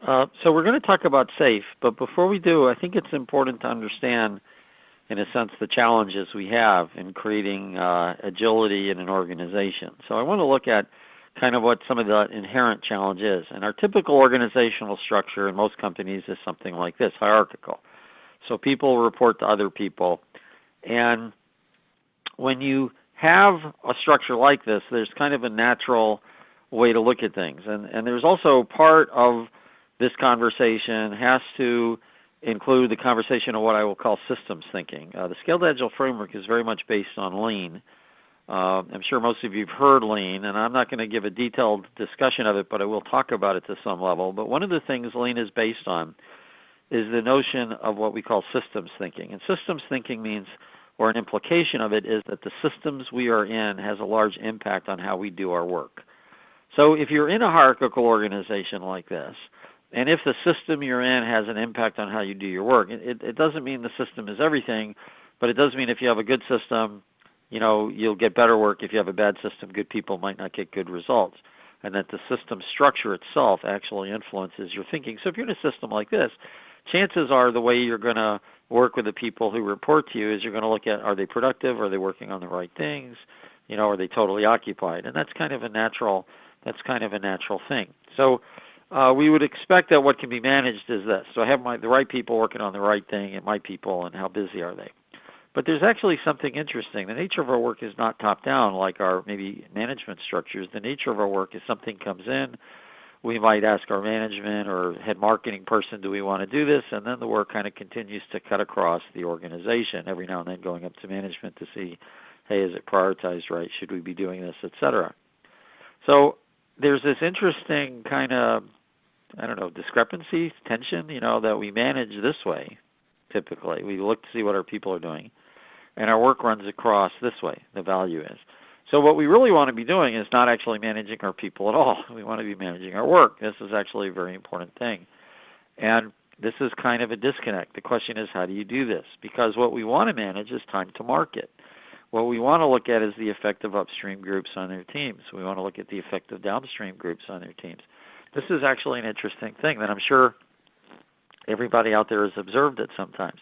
So we're going to talk about SAFe, but before we do, I think it's important to understand, in a sense, the challenges we have in creating agility in an organization. So I want to look at kind of what some of the inherent challenge is. And our typical organizational structure in most companies is something like this, hierarchical. So people report to other people. And when you have a structure like this, there's kind of a natural way to look at things. And there's also part of this conversation has to include the conversation of what I will call systems thinking. The Scaled Agile Framework is very much based on Lean. I'm sure most of you have heard Lean, and I'm not going to give a detailed discussion of it, but I will talk about it to some level. But one of the things Lean is based on is the notion of what we call systems thinking. And systems thinking means, or an implication of it, is that the systems we are in has a large impact on how we do our work. So if you're in a hierarchical organization like this, and if the system you're in has an impact on how you do your work, it doesn't mean the system is everything, but it does mean if you have a good system, you'll get better work. If you have a bad system, good people might not get good results. And that the system structure itself actually influences your thinking. So if you're in a system like this, chances are the way you're going to work with the people who report to you is you're going to look at, are they productive? Are they working on the right things? Are they totally occupied? And that's kind of a natural thing. So we would expect that what can be managed is this. So I have the right people working on the right thing and my people, and how busy are they? But there's actually something interesting. The nature of our work is not top-down like our maybe management structures. The nature of our work is something comes in, we might ask our management or head marketing person, do we want to do this? And then the work kind of continues to cut across the organization, every now and then going up to management to see, hey, is it prioritized right? Should we be doing this, et cetera? So there's this interesting kind of, discrepancy, tension, that we manage this way, typically. We look to see what our people are doing, and our work runs across this way, the value is. So what we really want to be doing is not actually managing our people at all. We want to be managing our work. This is actually a very important thing. And this is kind of a disconnect. The question is, how do you do this? Because what we want to manage is time to market. What we want to look at is the effect of upstream groups on their teams. We want to look at the effect of downstream groups on their teams. This is actually an interesting thing that I'm sure everybody out there has observed it sometimes.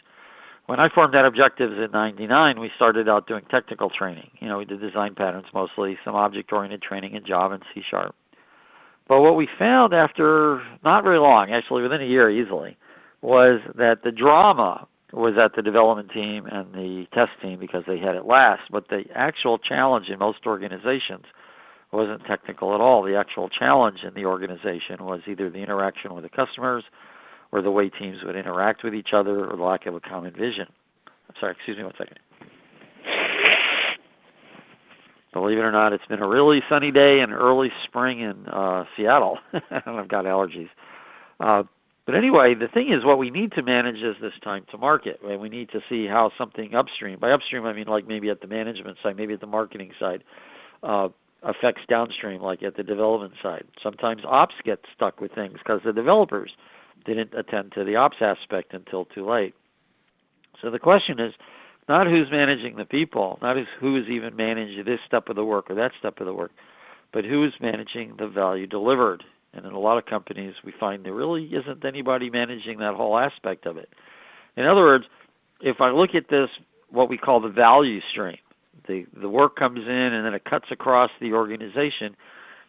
When I formed that objectives in '99, we started out doing technical training. We did design patterns mostly, some object-oriented training in Java and C#. But what we found after not very long, actually within a year easily, was that the drama was at the development team and the test team because they had it last. But the actual challenge in most organizations wasn't technical at all. The actual challenge in the organization was either the interaction with the customers or the way teams would interact with each other or the lack of a common vision. I'm sorry, excuse me one second. Believe it or not, it's been a really sunny day in early spring in Seattle. I've got allergies. But anyway, the thing is what we need to manage is this time to market. Right? We need to see how something upstream, by upstream I mean like maybe at the management side, maybe at the marketing side, affects downstream like at the development side. Sometimes ops get stuck with things because the developers didn't attend to the ops aspect until too late. So the question is not who's managing the people, not who is even managing this step of the work or that step of the work, but who is managing the value delivered. And in a lot of companies, we find there really isn't anybody managing that whole aspect of it. In other words, if I look at this, what we call the value stream, the work comes in and then it cuts across the organization,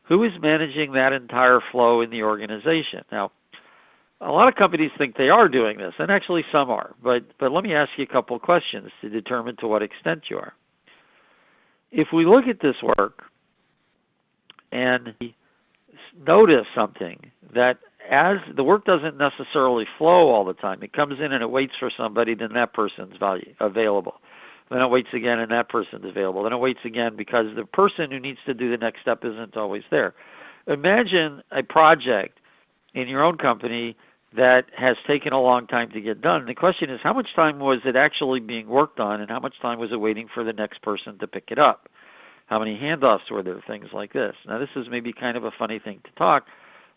who is managing that entire flow in the organization? Now, a lot of companies think they are doing this, and actually some are. But let me ask you a couple of questions to determine to what extent you are. If we look at this work and notice something, that as the work doesn't necessarily flow all the time, it comes in and it waits for somebody, then that person's available. Then it waits again and that person's available. Then it waits again because the person who needs to do the next step isn't always there. Imagine a project in your own company that has taken a long time to get done. The question is, how much time was it actually being worked on, and how much time was it waiting for the next person to pick it up? How many handoffs were there, things like this? Now, this is maybe kind of a funny thing to talk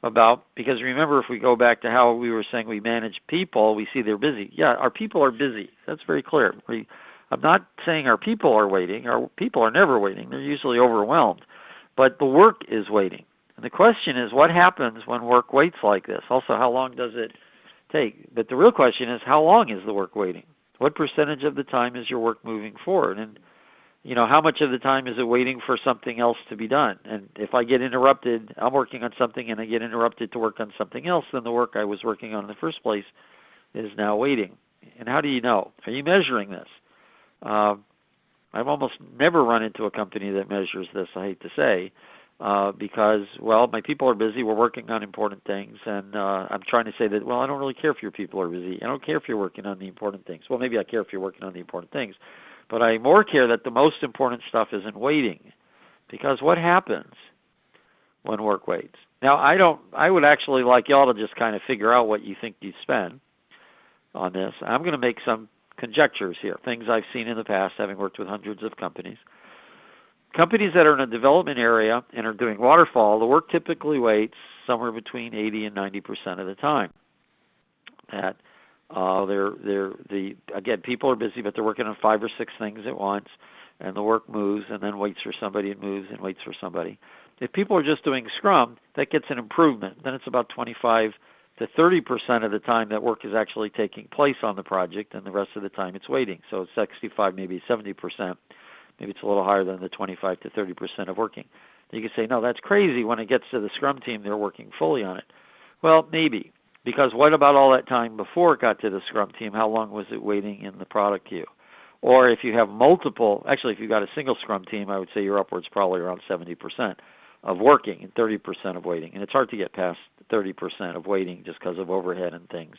about, because remember, if we go back to how we were saying we manage people, we see they're busy. Yeah, our people are busy. That's very clear. I'm not saying our people are waiting. Our people are never waiting. They're usually overwhelmed. But the work is waiting. And the question is, what happens when work waits like this? Also, how long does it take? But the real question is, how long is the work waiting? What percentage of the time is your work moving forward? And how much of the time is it waiting for something else to be done? And if I get interrupted, I'm working on something and I get interrupted to work on something else, then the work I was working on in the first place is now waiting. And how do you know? Are you measuring this? I've almost never run into a company that measures this, I hate to say, because, well, my people are busy, we're working on important things, and I'm trying to say that, well, I don't really care if your people are busy. I don't care if you're working on the important things. Well, maybe I care if you're working on the important things, but I more care that the most important stuff isn't waiting, because what happens when work waits? Now, I would actually like y'all to just kind of figure out what you think you spend on this. I'm going to make some conjectures here, things I've seen in the past, having worked with hundreds of companies. Companies that are in a development area and are doing waterfall, the work typically waits somewhere between 80 and 90% of the time. That again, people are busy, but they're working on 5 or 6 things at once, and the work moves and then waits for somebody and moves and waits for somebody. If people are just doing Scrum, that gets an improvement. Then it's about 25 to 30% of the time that work is actually taking place on the project, and the rest of the time it's waiting. So it's 65, maybe 70%. Maybe it's a little higher than the 25 to 30% of working. You can say, no, that's crazy. When it gets to the Scrum team, they're working fully on it. Well, maybe, because what about all that time before it got to the Scrum team? How long was it waiting in the product queue? Or if you have multiple, actually, if you've got a single Scrum team, I would say you're upwards probably around 70% of working and 30% of waiting. And it's hard to get past 30% of waiting just because of overhead and things.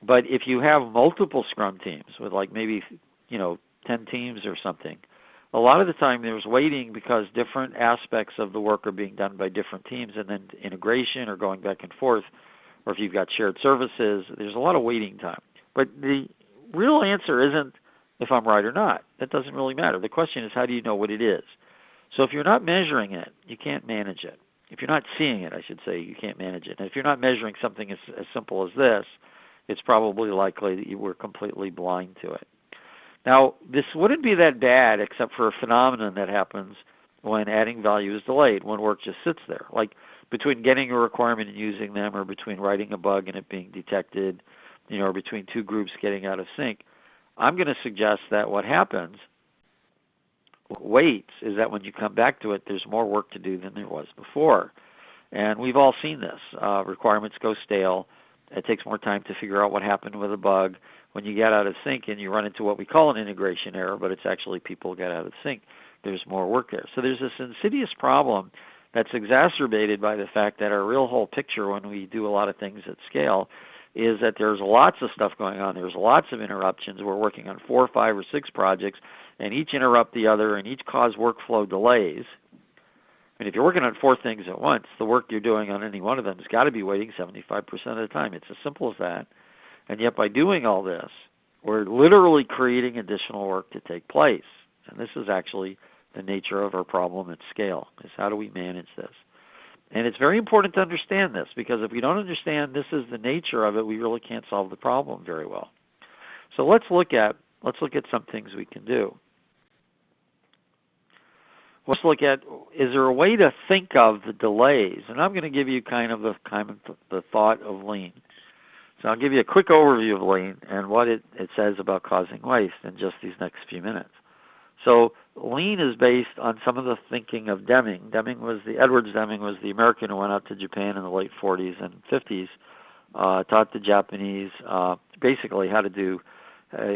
But if you have multiple Scrum teams with like maybe 10 teams or something, a lot of the time there's waiting because different aspects of the work are being done by different teams, and then integration or going back and forth, or if you've got shared services, there's a lot of waiting time. But the real answer isn't if I'm right or not. That doesn't really matter. The question is, how do you know what it is? So if you're not measuring it, you can't manage it. If you're not seeing it, I should say, you can't manage it. And if you're not measuring something as simple as this, it's probably likely that you were completely blind to it. Now, this wouldn't be that bad except for a phenomenon that happens when adding value is delayed, when work just sits there. Like between getting a requirement and using them, or between writing a bug and it being detected, or between 2 groups getting out of sync. I'm going to suggest that what happens, waits, is that when you come back to it, there's more work to do than there was before. And we've all seen this. Requirements go stale. It takes more time to figure out what happened with a bug. When you get out of sync and you run into what we call an integration error, but it's actually people get out of sync, there's more work there. So there's this insidious problem that's exacerbated by the fact that our real whole picture when we do a lot of things at scale is that there's lots of stuff going on. There's lots of interruptions. We're working on 4, 5, or 6 projects, and each interrupt the other, and each cause workflow delays. And if you're working on 4 things at once, the work you're doing on any one of them has got to be waiting 75% of the time. It's as simple as that. And yet by doing all this, we're literally creating additional work to take place. And this is actually the nature of our problem at scale, is how do we manage this? And it's very important to understand this, because if we don't understand this is the nature of it, we really can't solve the problem very well. So let's look at some things we can do. Let's look at, is there a way to think of the delays? And I'm going to give you kind of the thought of Lean. So I'll give you a quick overview of Lean and what it says about causing waste in just these next few minutes. So Lean is based on some of the thinking of Deming. Edwards Deming was the American who went out to Japan in the late 40s and 50s, taught the Japanese basically how to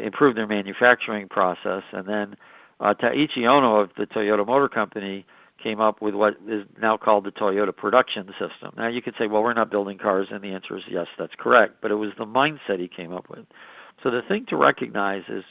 improve their manufacturing process, and then Taiichi Ohno of the Toyota Motor Company came up with what is now called the Toyota production system. Now you could say, well, we're not building cars, and the answer is yes, that's correct, but it was the mindset he came up with. So the thing to recognize is